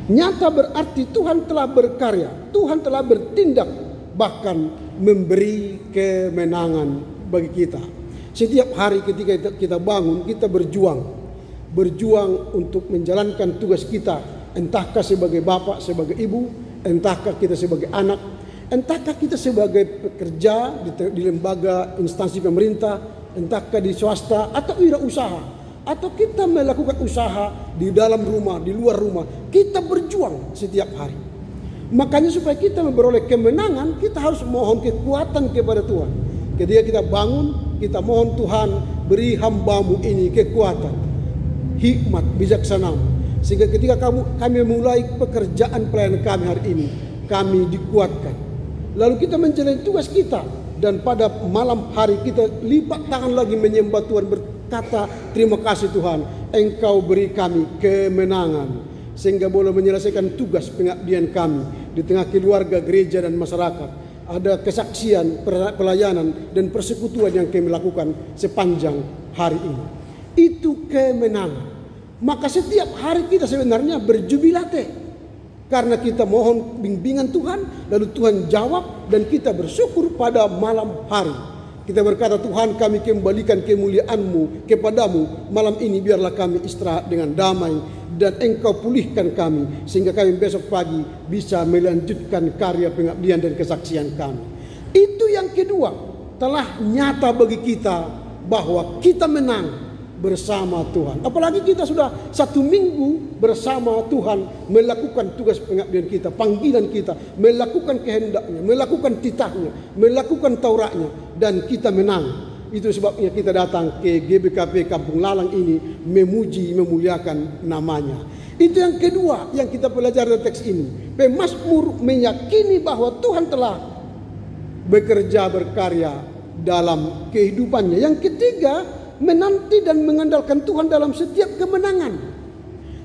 Nyata berarti Tuhan telah berkarya, Tuhan telah bertindak, bahkan memberi kemenangan bagi kita. Setiap hari ketika kita bangun, kita berjuang untuk menjalankan tugas kita, entahkah sebagai bapak, sebagai ibu, entahkah kita sebagai anak, entahkah kita sebagai pekerja di lembaga instansi pemerintah, entahkah di swasta atau wirausaha, atau kita melakukan usaha di dalam rumah, di luar rumah. Kita berjuang setiap hari. Makanya supaya kita memperoleh kemenangan, kita harus mohon kekuatan kepada Tuhan. Ketika kita bangun, kita mohon Tuhan, beri hambamu ini kekuatan, hikmat, bijaksana, sehingga ketika kami mulai pekerjaan pelayanan kami hari ini, kami dikuatkan. Lalu kita menjalani tugas kita, dan pada malam hari kita lipat tangan lagi menyembah Tuhan, berkata, terima kasih Tuhan, Engkau beri kami kemenangan, sehingga boleh menyelesaikan tugas pengabdian kami di tengah keluarga, gereja, dan masyarakat. Ada kesaksian, pelayanan, dan persekutuan yang kami lakukan sepanjang hari ini. Itu kemenangan. Maka setiap hari kita sebenarnya berjubilate, karena kita mohon bimbingan Tuhan, lalu Tuhan jawab, dan kita bersyukur pada malam hari. Kita berkata, Tuhan, kami kembalikan kemuliaan-Mu kepadamu malam ini, biarlah kami istirahat dengan damai, dan Engkau pulihkan kami, sehingga kami besok pagi bisa melanjutkan karya pengabdian dan kesaksian kami. Itu yang kedua, telah nyata bagi kita bahwa kita menang bersama Tuhan. Apalagi kita sudah 1 minggu bersama Tuhan, melakukan tugas pengabdian kita, panggilan kita, melakukan kehendaknya, melakukan titahnya, melakukan Tauratnya, dan kita menang. Itu sebabnya kita datang ke GBKP Kampung Lalang ini, memuji, memuliakan namanya. Itu yang kedua yang kita pelajari dari teks ini. Pemazmur meyakini bahwa Tuhan telah bekerja, berkarya dalam kehidupannya. Yang ketiga, menanti dan mengandalkan Tuhan dalam setiap kemenangan.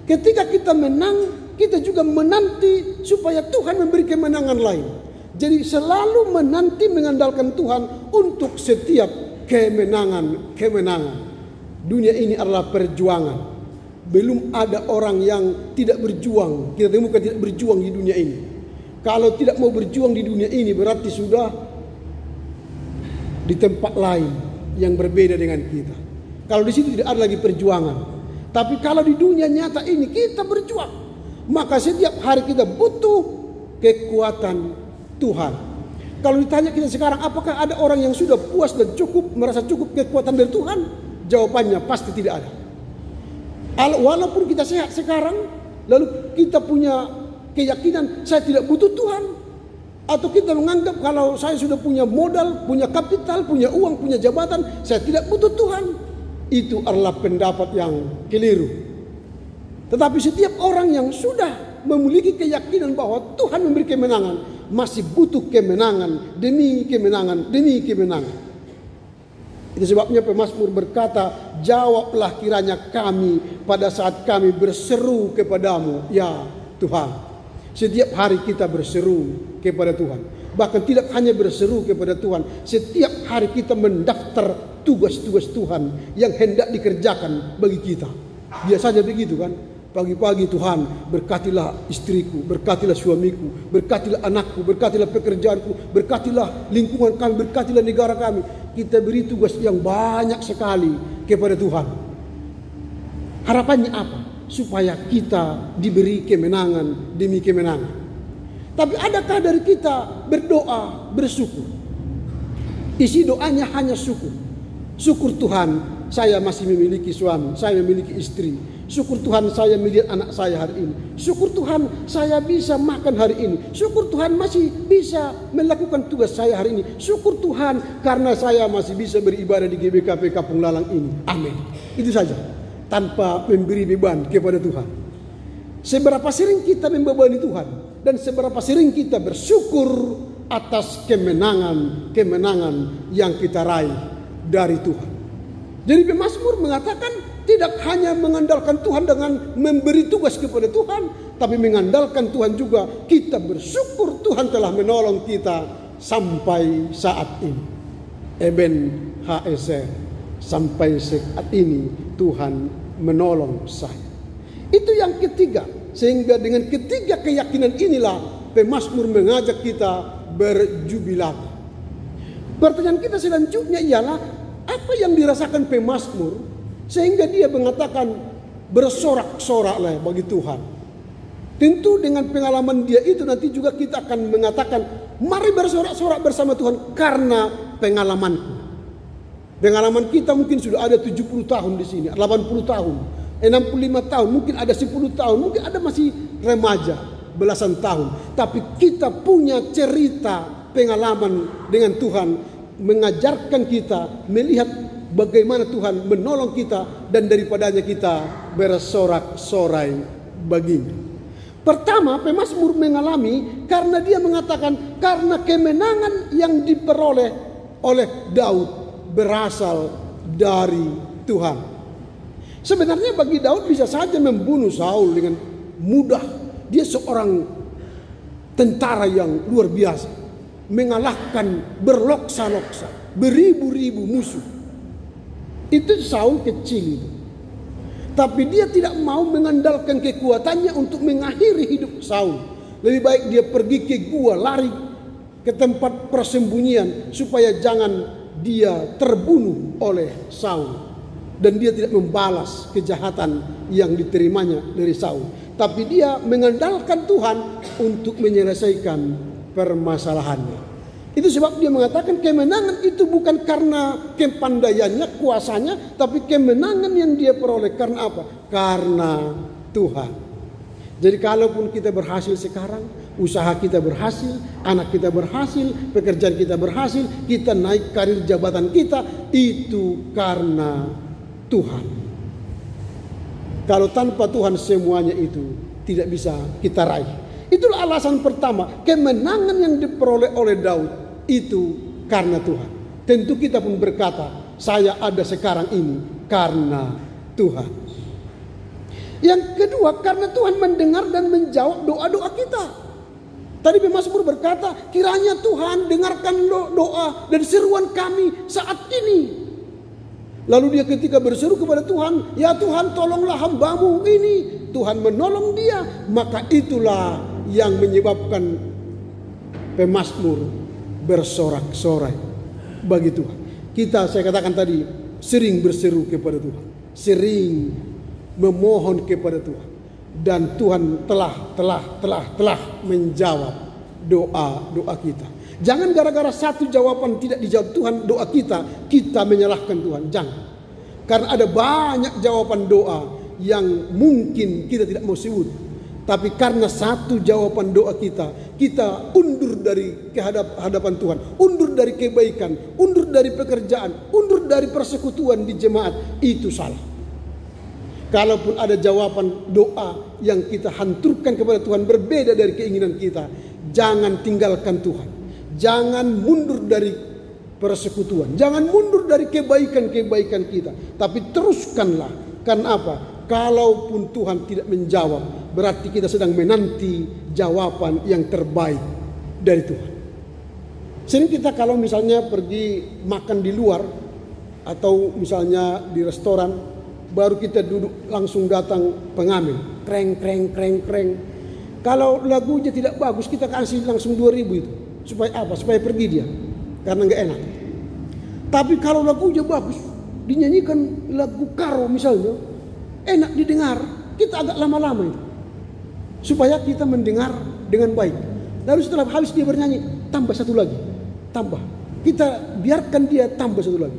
Ketika kita menang, kita juga menanti supaya Tuhan memberi kemenangan lain. Jadi selalu menanti, mengandalkan Tuhan untuk setiap kemenangan. Dunia ini adalah perjuangan. Belum ada orang yang tidak berjuang. Kita temukan tidak berjuang di dunia ini. Kalau tidak mau berjuang di dunia ini, berarti sudah di tempat lain yang berbeda dengan kita. Kalau di situ tidak ada lagi perjuangan. Tapi kalau di dunia nyata ini kita berjuang, maka setiap hari kita butuh kekuatan Tuhan. Kalau ditanya kita sekarang, apakah ada orang yang sudah puas dan cukup, merasa cukup kekuatan dari Tuhan? Jawabannya pasti tidak ada. Walaupun kita sehat sekarang, lalu kita punya keyakinan saya tidak butuh Tuhan, atau kita menganggap kalau saya sudah punya modal, punya kapital, punya uang, punya jabatan, saya tidak butuh Tuhan. Itu adalah pendapat yang keliru. Tetapi setiap orang yang sudah memiliki keyakinan bahwa Tuhan memberi kemenangan, masih butuh kemenangan demi kemenangan demi kemenangan. Itu sebabnya pemazmur berkata, jawablah kiranya kami pada saat kami berseru kepadamu, ya Tuhan. Setiap hari kita berseru kepada Tuhan. Bahkan tidak hanya berseru kepada Tuhan, setiap hari kita mendaftar tugas-tugas Tuhan yang hendak dikerjakan bagi kita. Biasanya begitu kan? Pagi-pagi, Tuhan berkatilah istriku, berkatilah suamiku, berkatilah anakku, berkatilah pekerjaanku, berkatilah lingkungan kami, berkatilah negara kami. Kita beri tugas yang banyak sekali kepada Tuhan. Harapannya apa? Supaya kita diberi kemenangan demi kemenangan. Tapi adakah dari kita berdoa, bersyukur? Isi doanya hanya syukur. Syukur Tuhan, saya masih memiliki suami, saya memiliki istri. Syukur Tuhan, saya melihat anak saya hari ini. Syukur Tuhan, saya bisa makan hari ini. Syukur Tuhan, masih bisa melakukan tugas saya hari ini. Syukur Tuhan, karena saya masih bisa beribadah di GBKP Kampung Lalang ini. Amin. Itu saja, tanpa memberi beban kepada Tuhan. Seberapa sering kita membebani Tuhan, dan seberapa sering kita bersyukur atas kemenangan yang kita raih dari Tuhan. Jadi pemazmur mengatakan tidak hanya mengandalkan Tuhan dengan memberi tugas kepada Tuhan, tapi mengandalkan Tuhan juga. Kita bersyukur Tuhan telah menolong kita sampai saat ini. Eben HSR, sampai saat ini Tuhan menolong saya. Itu yang ketiga, Sehingga dengan ketiga keyakinan inilah pemazmur mengajak kita berjubilat. Pertanyaan kita selanjutnya ialah, apa yang dirasakan pemazmur sehingga dia mengatakan bersorak-soraklah bagi Tuhan. Tentu dengan pengalaman dia itu nanti juga kita akan mengatakan, mari bersorak-sorak bersama Tuhan karena pengalamanku. Pengalaman kita mungkin sudah ada 70 tahun di sini, 80 tahun, 65 tahun, mungkin ada 10 tahun, mungkin ada masih remaja, belasan tahun. Tapi kita punya cerita pengalaman dengan Tuhan, mengajarkan kita melihat bagaimana Tuhan menolong kita dan daripadanya kita bersorak-sorai baginya. Pertama, pemazmur mengalami karena dia mengatakan karena kemenangan yang diperoleh oleh Daud berasal dari Tuhan. Sebenarnya bagi Daud bisa saja membunuh Saul dengan mudah. Dia seorang tentara yang luar biasa, mengalahkan berloksa-loksa beribu-ribu musuh. Itu Saul kecil itu. Tapi dia tidak mau mengandalkan kekuatannya untuk mengakhiri hidup Saul. Lebih baik dia pergi ke gua, lari ke tempat persembunyian supaya jangan dia terbunuh oleh Saul. Dan dia tidak membalas kejahatan yang diterimanya dari Saul. Tapi dia mengandalkan Tuhan untuk menyelesaikan permasalahannya. Itu sebab dia mengatakan kemenangan itu bukan karena kepandaiannya, kuasanya, tapi kemenangan yang dia peroleh karena apa? Karena Tuhan. Jadi kalaupun kita berhasil sekarang, usaha kita berhasil, anak kita berhasil, pekerjaan kita berhasil, kita naik karir jabatan kita, itu karena Tuhan. Kalau tanpa Tuhan semuanya itu tidak bisa kita raih. Itulah alasan pertama, kemenangan yang diperoleh oleh Daud itu karena Tuhan. Tentu kita pun berkata, saya ada sekarang ini karena Tuhan. Yang kedua, karena Tuhan mendengar dan menjawab doa-doa kita. Tadi pemazmur berkata, kiranya Tuhan dengarkan doa dan seruan kami saat ini. Lalu dia ketika berseru kepada Tuhan, ya Tuhan tolonglah hambamu ini. Tuhan menolong dia, maka itulah yang menyebabkan pemazmur bersorak-sorai bagi Tuhan. Kita, saya katakan tadi, sering berseru kepada Tuhan, sering memohon kepada Tuhan, dan Tuhan telah menjawab doa kita. Jangan gara-gara satu jawaban tidak dijawab Tuhan doa kita menyalahkan Tuhan. Jangan. Karena ada banyak jawaban doa yang mungkin kita tidak mau sebut. Tapi karena satu jawaban doa kita undur dari hadapan Tuhan, undur dari kebaikan, undur dari pekerjaan, undur dari persekutuan di jemaat, itu salah. Kalaupun ada jawaban doa yang kita hanturkan kepada Tuhan berbeda dari keinginan kita, jangan tinggalkan Tuhan. Jangan mundur dari persekutuan, jangan mundur dari kebaikan-kebaikan kita, tapi teruskanlah. Karena apa? Kalaupun Tuhan tidak menjawab, berarti kita sedang menanti jawaban yang terbaik dari Tuhan. Sering kita kalau misalnya pergi makan di luar atau misalnya di restoran, baru kita duduk langsung datang pengamen, kreng. Kalau lagunya tidak bagus, kita kasih langsung 2.000 itu. Supaya apa? Supaya pergi dia, karena nggak enak. Tapi kalau lagunya bagus, dinyanyikan lagu karo misalnya, enak didengar, kita agak lama-lama itu, supaya kita mendengar dengan baik. Lalu setelah habis dia bernyanyi, tambah satu lagi, tambah. Kita biarkan dia tambah satu lagi.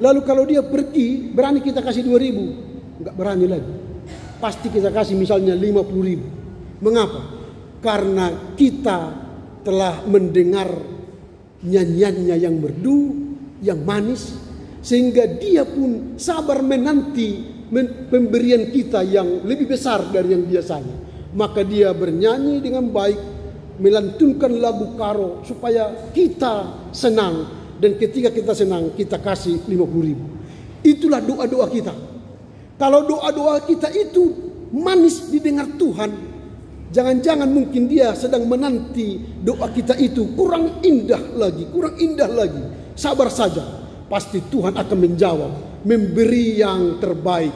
Lalu kalau dia pergi, berani kita kasih 2.000, nggak berani lagi. Pasti kita kasih misalnya 50.000. Mengapa? Karena kita telah mendengar nyanyiannya yang merdu, yang manis, sehingga dia pun sabar menanti pemberian kita yang lebih besar dari yang biasanya. Maka dia bernyanyi dengan baik, melantunkan lagu karo supaya kita senang, dan ketika kita senang kita kasih 50.000. Itulah doa-doa kita. Kalau doa-doa kita itu manis didengar Tuhan, jangan-jangan mungkin dia sedang menanti doa kita itu kurang indah lagi. Sabar saja, pasti Tuhan akan menjawab, memberi yang terbaik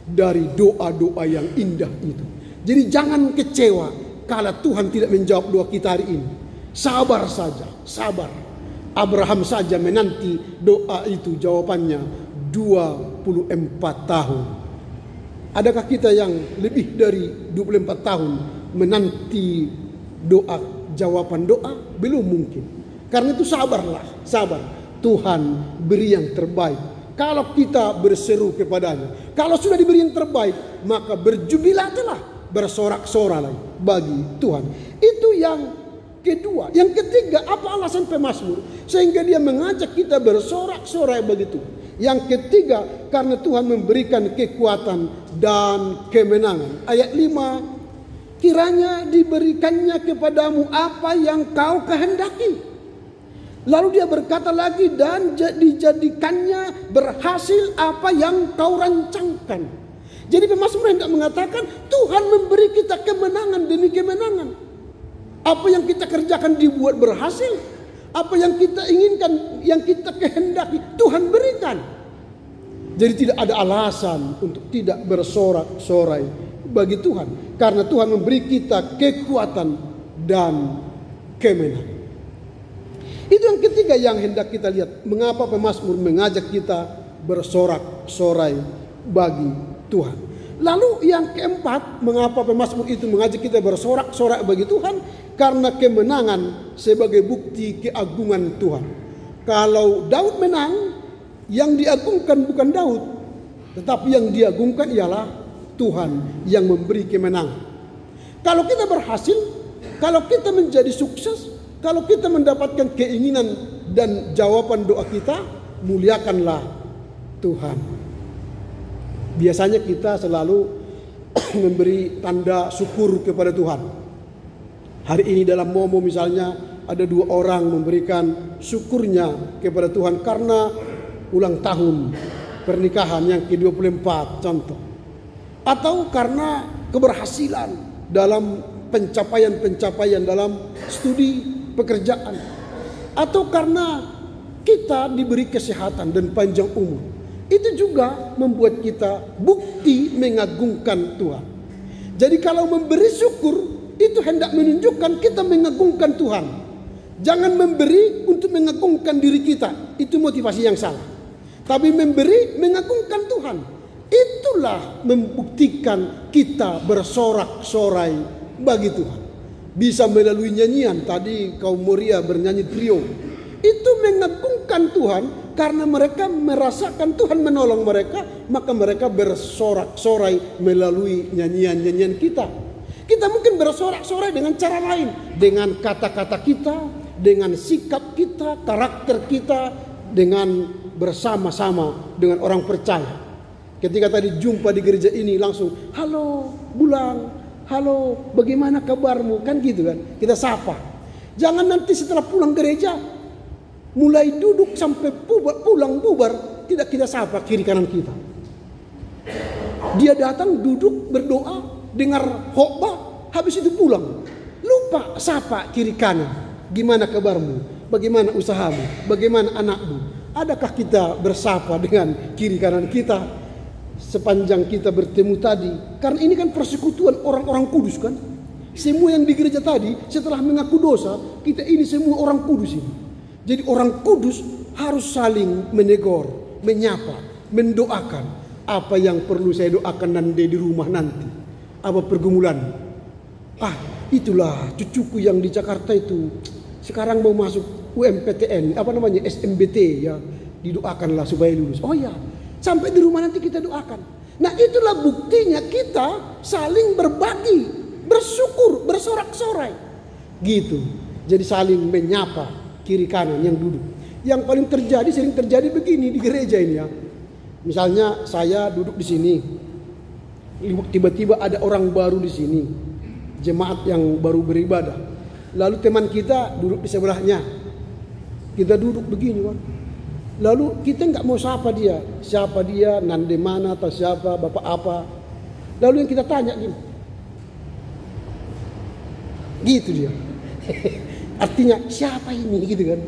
dari doa-doa yang indah itu. Jadi jangan kecewa kalau Tuhan tidak menjawab doa kita hari ini. Sabar saja, sabar. Abraham saja menanti doa itu jawabannya 24 tahun. Adakah kita yang lebih dari 24 tahun menanti doa, jawaban doa? Belum mungkin. Karena itu sabarlah, sabar. Tuhan beri yang terbaik. Kalau kita berseru kepadanya, kalau sudah diberi yang terbaik, maka berjubilatlah, bersorak-sorai bagi Tuhan. Itu yang kedua. Yang ketiga, apa alasan pemazmur? Sehingga dia mengajak kita bersorak-sorai bagi Tuhan. Yang ketiga, karena Tuhan memberikan kekuatan dan kemenangan. Ayat 5, kiranya diberikannya kepadamu apa yang kau kehendaki. Lalu dia berkata lagi, dan dijadikannya berhasil apa yang kau rancangkan. Jadi pemazmur hendak mengatakan Tuhan memberi kita kemenangan demi kemenangan. Apa yang kita kerjakan dibuat berhasil. Apa yang kita inginkan, yang kita kehendaki, Tuhan berikan. Jadi tidak ada alasan untuk tidak bersorak-sorai bagi Tuhan. Karena Tuhan memberi kita kekuatan dan kemenangan. Itu yang ketiga yang hendak kita lihat. Mengapa pemazmur mengajak kita bersorak-sorai bagi Tuhan. Lalu yang keempat, mengapa pemazmur itu mengajak kita bersorak-sorai bagi Tuhan? Karena kemenangan sebagai bukti keagungan Tuhan. Kalau Daud menang, yang diagungkan bukan Daud, tetapi yang diagungkan ialah Tuhan yang memberi kemenangan. Kalau kita berhasil, kalau kita menjadi sukses, kalau kita mendapatkan keinginan dan jawaban doa kita, muliakanlah Tuhan. Biasanya kita selalu memberi tanda syukur kepada Tuhan. Hari ini dalam Momo misalnya ada 2 orang memberikan syukurnya kepada Tuhan karena ulang tahun pernikahan yang ke-24 contoh. Atau karena keberhasilan dalam pencapaian-pencapaian dalam studi pekerjaan, atau karena kita diberi kesehatan dan panjang umur. Itu juga membuat kita bukti mengagungkan Tuhan. Jadi kalau memberi syukur itu hendak menunjukkan kita mengagungkan Tuhan. Jangan memberi untuk mengagungkan diri kita, itu motivasi yang salah. Tapi memberi mengagungkan Tuhan. Itulah membuktikan kita bersorak-sorai bagi Tuhan. Bisa melalui nyanyian, tadi kaum Moria bernyanyi trio. Itu mengagungkan Tuhan karena mereka merasakan Tuhan menolong mereka, maka mereka bersorak-sorai melalui nyanyian-nyanyian kita. Kita mungkin bersorak-sorai dengan cara lain, dengan kata-kata kita, dengan sikap kita, karakter kita, dengan bersama-sama dengan orang percaya. Ketika tadi jumpa di gereja ini langsung, halo Bulang, halo, bagaimana kabarmu? Kan gitu kan. Kita sapa. Jangan nanti setelah pulang gereja, mulai duduk sampai pulang bubar, tidak kita sapa kiri kanan kita. Dia datang duduk berdoa, dengar khotbah, habis itu pulang. Lupa sapa kiri kanan. Gimana kabarmu? Bagaimana usahamu? Bagaimana anakmu? Adakah kita bersapa dengan kiri kanan kita? Sepanjang kita bertemu tadi, karena ini kan persekutuan orang-orang kudus kan. Semua yang di gereja tadi setelah mengaku dosa, kita ini semua orang kudus ini. Jadi orang kudus harus saling menegur, menyapa, mendoakan. Apa yang perlu saya doakan nanti di rumah nanti? Apa pergumulan? Itulah cucuku yang di Jakarta itu sekarang mau masuk UMPTN, SMBT ya, didoakanlah supaya lulus. Oh ya. Sampai di rumah nanti kita doakan. Nah itulah buktinya kita saling berbagi, bersyukur, bersorak-sorai. Gitu. Jadi saling menyapa kiri kanan yang duduk. Yang paling sering terjadi begini di gereja ini ya. Misalnya saya duduk di sini. Tiba-tiba ada orang baru di sini. Jemaat yang baru beribadah. Lalu teman kita duduk di sebelahnya. Kita duduk begini kan. Lalu kita nggak mau sapa dia, siapa dia, nande mana atau siapa, bapak apa. Lalu yang kita tanya gitu dia. Artinya siapa ini gitu kan?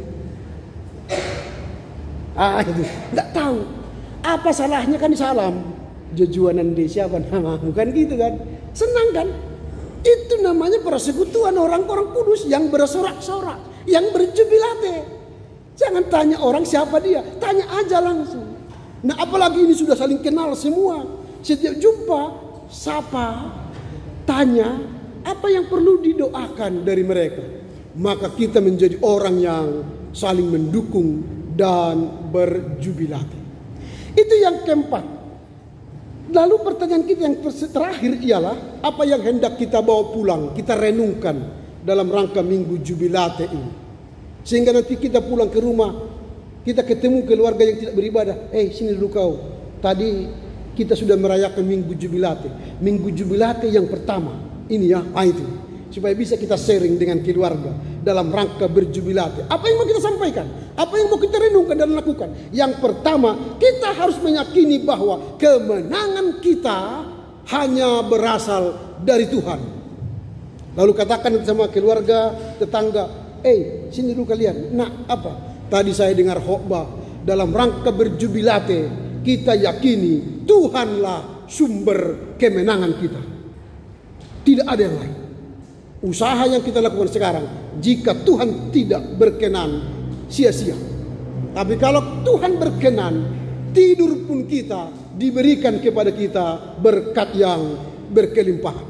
Itu nggak tahu. Apa salahnya kan salam. Jojuan nande siapa nama, bukan gitu kan? Senang kan? Itu namanya persekutuan orang-orang kudus yang bersorak-sorak, yang berjubilate. Jangan tanya orang siapa dia, tanya aja langsung. Nah, apalagi ini sudah saling kenal semua. Setiap jumpa, sapa, tanya apa yang perlu didoakan dari mereka. Maka kita menjadi orang yang saling mendukung dan berjubilate. Itu yang keempat. Lalu pertanyaan kita yang terakhir ialah, apa yang hendak kita bawa pulang, kita renungkan dalam rangka Minggu Jubilate ini. Sehingga nanti kita pulang ke rumah, kita ketemu keluarga yang tidak beribadah. Sini dulu kau. Tadi kita sudah merayakan Minggu Jubilate. Minggu Jubilate yang pertama. Ini ya, itu. Supaya bisa kita sharing dengan keluarga dalam rangka berjubilate. Apa yang mau kita sampaikan? Apa yang mau kita renungkan dan lakukan? Yang pertama, kita harus meyakini bahwa kemenangan kita hanya berasal dari Tuhan. Lalu katakan sama keluarga, tetangga, sini dulu kalian. Nah, apa? Tadi saya dengar khotbah dalam rangka berjubilate, kita yakini Tuhanlah sumber kemenangan kita. Tidak ada yang lain. Usaha yang kita lakukan sekarang, jika Tuhan tidak berkenan, sia-sia. Tapi kalau Tuhan berkenan, tidur pun kita diberikan kepada kita berkat yang berkelimpahan.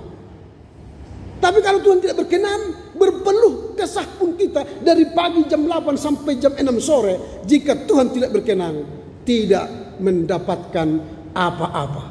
Tapi kalau Tuhan tidak berkenan, berpeluh kesah pun kita dari pagi jam 8 sampai jam 6 sore. Jika Tuhan tidak berkenan, tidak mendapatkan apa-apa.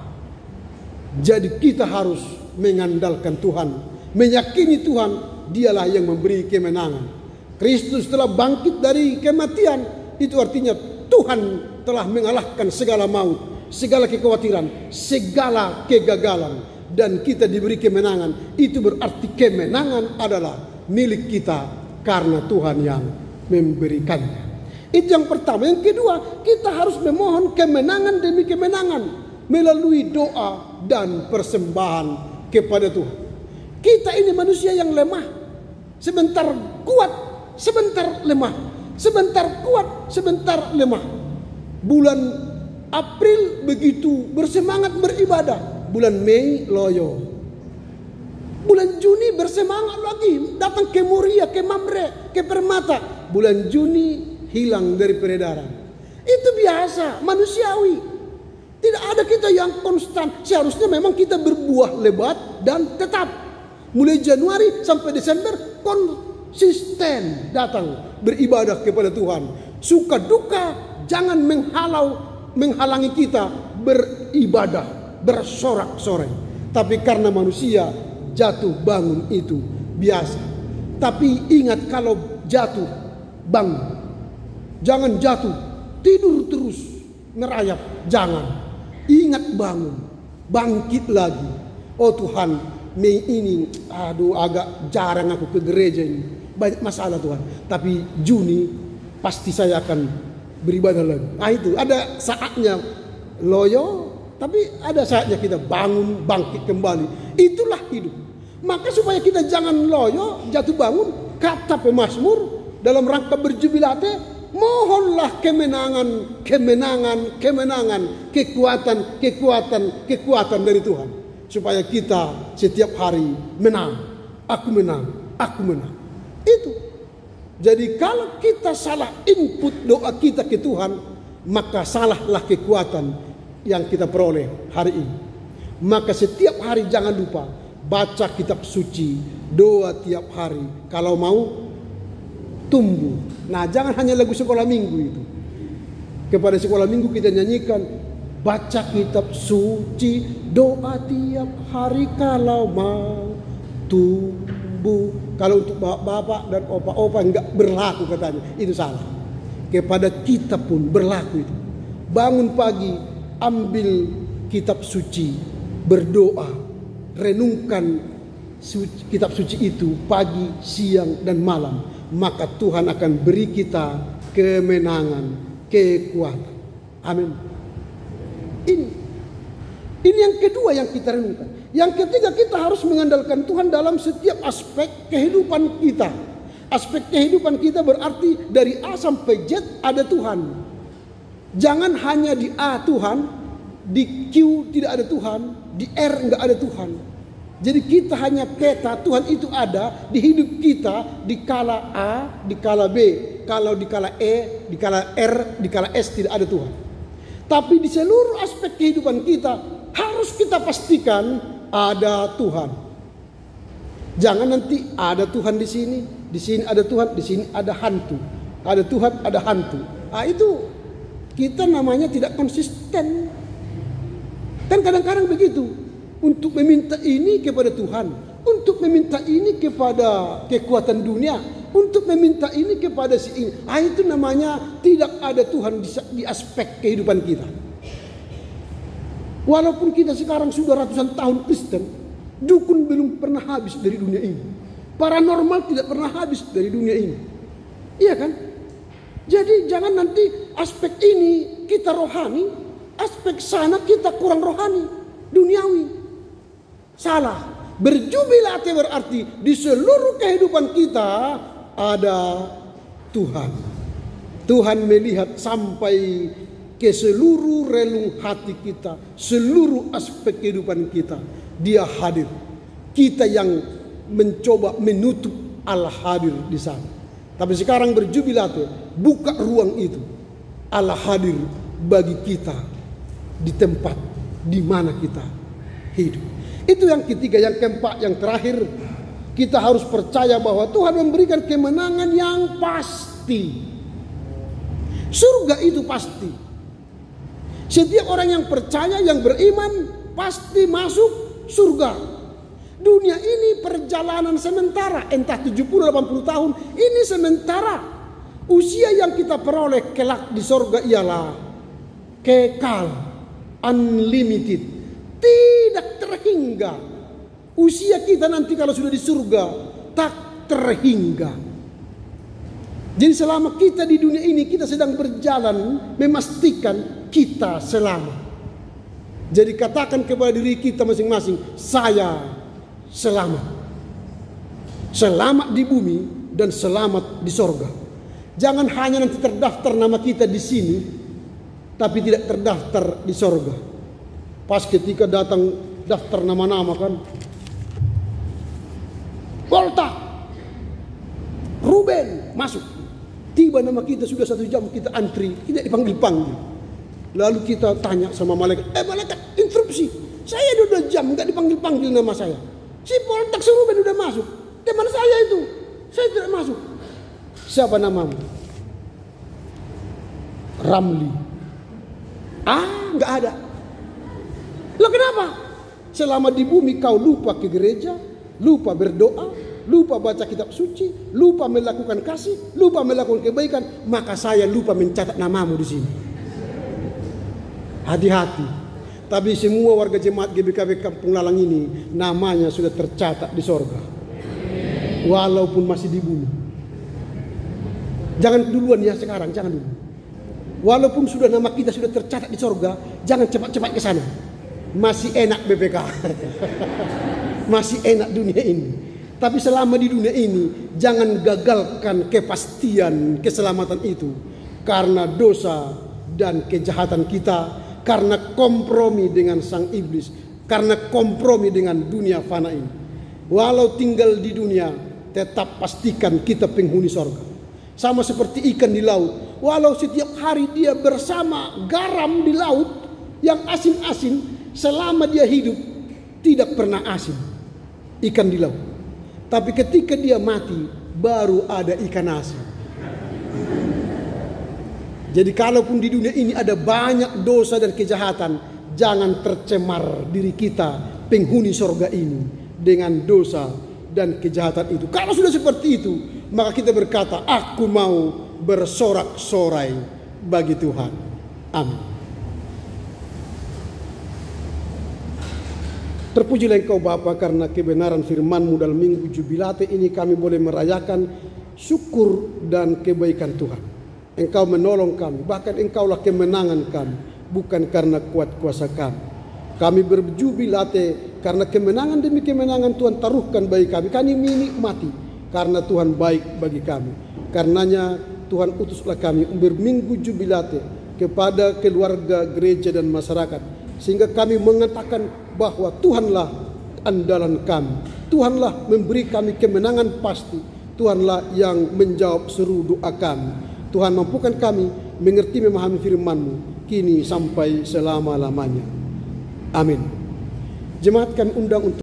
Jadi kita harus mengandalkan Tuhan, meyakini Tuhan, dialah yang memberi kemenangan. Kristus telah bangkit dari kematian. Itu artinya Tuhan telah mengalahkan segala maut, segala kekhawatiran, segala kegagalan. Dan kita diberi kemenangan. Itu berarti kemenangan adalah milik kita karena Tuhan yang memberikannya. Itu yang pertama. Yang kedua, kita harus memohon kemenangan demi kemenangan melalui doa dan persembahan kepada Tuhan. Kita ini manusia yang lemah. Sebentar kuat, sebentar lemah. Sebentar kuat, sebentar lemah. Bulan April begitu bersemangat beribadah. Bulan Mei loyo. Bulan Juni bersemangat lagi. Datang ke Muria, ke Mamre, ke Permata. Bulan Juni hilang dari peredaran. Itu biasa, manusiawi. Tidak ada kita yang konstan. Seharusnya memang kita berbuah lebat dan tetap. Mulai Januari sampai Desember konsisten datang beribadah kepada Tuhan. Suka duka jangan menghalangi kita beribadah, bersorak-sorai. Tapi karena manusia jatuh bangun itu biasa. Tapi ingat, kalau jatuh bangun. Jangan jatuh tidur terus merayap. Jangan. Ingat bangun, bangkit lagi. Oh Tuhan, Mei ini, agak jarang aku ke gereja ini. Banyak masalah Tuhan. Tapi Juni pasti saya akan beribadah lagi. Itu ada saatnya loyo, tapi ada saatnya kita bangun, bangkit kembali. Itulah hidup. Maka supaya kita jangan loyo, jatuh bangun, kata pemazmur dalam rangka berjubilate, mohonlah kemenangan, kekuatan dari Tuhan. Supaya kita setiap hari menang. Aku menang. Itu. Jadi kalau kita salah input doa kita ke Tuhan, maka salahlah kekuatan yang kita peroleh hari ini. Maka setiap hari jangan lupa baca kitab suci, doa tiap hari. Kalau mau tumbuh. Nah, jangan hanya lagu sekolah minggu itu. Kepada sekolah minggu kita nyanyikan, baca kitab suci, doa tiap hari kalau mau tumbuh. Kalau untuk bapak dan opa-opa enggak berlaku katanya, itu salah. Kepada kita pun berlaku itu. Bangun pagi, ambil kitab suci, berdoa, renungkan kitab suci itu pagi, siang, dan malam. Maka Tuhan akan beri kita kemenangan, kekuatan. Amin. Ini yang kedua yang kita renungkan. Yang ketiga, kita harus mengandalkan Tuhan dalam setiap aspek kehidupan kita. Aspek kehidupan kita berarti dari A sampai Z ada Tuhan. Jangan hanya di A Tuhan, di Q tidak ada Tuhan, di R enggak ada Tuhan. Jadi kita hanya peta Tuhan itu ada di hidup kita di kala A, di kala B. Kalau di kala E, di kala R, di kala S tidak ada Tuhan. Tapi di seluruh aspek kehidupan kita harus kita pastikan ada Tuhan. Jangan nanti ada Tuhan di sini ada Tuhan, di sini ada hantu. Ada Tuhan, ada hantu. Itu kita namanya tidak konsisten. Kan kadang-kadang begitu. Untuk meminta ini kepada Tuhan, untuk meminta ini kepada kekuatan dunia, untuk meminta ini kepada si ini. Itu namanya tidak ada Tuhan di aspek kehidupan kita. Walaupun kita sekarang sudah ratusan tahun Kristen, dukun belum pernah habis dari dunia ini. Paranormal tidak pernah habis dari dunia ini. Iya kan? Jadi jangan nanti aspek ini kita rohani, aspek sana kita kurang rohani, duniawi. Salah. Berjubilat berarti di seluruh kehidupan kita ada Tuhan. Tuhan melihat sampai ke seluruh relung hati kita, seluruh aspek kehidupan kita. Dia hadir. Kita yang mencoba menutup Allah hadir di sana. Tapi sekarang berjubilat, buka ruang itu. Allah hadir bagi kita di tempat di mana kita hidup. Itu yang ketiga. Yang keempat, yang terakhir, kita harus percaya bahwa Tuhan memberikan kemenangan yang pasti. Surga itu pasti. Setiap orang yang percaya, yang beriman, pasti masuk surga. Dunia ini perjalanan sementara, entah 70-80 tahun, ini sementara. Usia yang kita peroleh kelak di surga ialah kekal, unlimited. Tidak terhingga. Usia kita nanti kalau sudah di surga tak terhingga. Jadi selama kita di dunia ini kita sedang berjalan memastikan kita selamat. Jadi katakan kepada diri kita masing-masing, saya selamat. Selamat di bumi dan selamat di surga. Jangan hanya nanti terdaftar nama kita di sini tapi tidak terdaftar di surga. Pas ketika datang daftar nama-nama kan, Volta, Ruben masuk. Tiba nama kita sudah 1 jam kita antri, tidak dipanggil-panggil. Lalu kita tanya sama malaikat, malaikat instruksi, saya 2 jam nggak dipanggil-panggil nama saya. Si Volta, si Ruben udah masuk, teman saya itu, saya tidak masuk. Siapa namamu? Ramli. Nggak ada. Loh kenapa? Selama di bumi kau lupa ke gereja, lupa berdoa, lupa baca kitab suci, lupa melakukan kasih, lupa melakukan kebaikan, maka saya lupa mencatat namamu di sini. Hati-hati. Tapi semua warga jemaat GBKB Kampung Lalang ini namanya sudah tercatat di sorga. Walaupun masih di bumi. Jangan duluan ya sekarang, jangan dulu. Walaupun sudah nama kita sudah tercatat di sorga, jangan cepat-cepat ke sana. Masih enak BPK. Masih enak dunia ini. Tapi selama di dunia ini jangan gagalkan kepastian keselamatan itu karena dosa dan kejahatan kita, karena kompromi dengan sang iblis, karena kompromi dengan dunia fana ini. Walau tinggal di dunia, tetap pastikan kita penghuni sorga. Sama seperti ikan di laut, walau setiap hari dia bersama garam di laut yang asin-asin, selama dia hidup tidak pernah asin ikan di laut. Tapi ketika dia mati baru ada ikan asin. Jadi kalaupun di dunia ini ada banyak dosa dan kejahatan, jangan tercemar diri kita penghuni sorga ini dengan dosa dan kejahatan itu. Kalau sudah seperti itu, maka kita berkata, aku mau bersorak-sorai bagi Tuhan. Amin. Terpujilah Engkau Bapa karena kebenaran firman-Mu dalam minggu jubilate ini kami boleh merayakan syukur dan kebaikan Tuhan. Engkau menolong kami, bahkan Engkaulah kemenangan kami, bukan karena kuat kuasa kami. Kami berjubilate karena kemenangan demi kemenangan Tuhan taruhkan bagi kami. Kami menikmati karena Tuhan baik bagi kami. Karenanya Tuhan utuslah kami berminggu jubilate kepada keluarga, gereja dan masyarakat, sehingga kami mengatakan bahwa Tuhanlah andalan kami. Tuhanlah memberi kami kemenangan pasti. Tuhanlah yang menjawab seru doa kami. Tuhan mampukan kami mengerti memahami firman-Mu kini sampai selama-lamanya. Amin. Jemaat kami undang untuk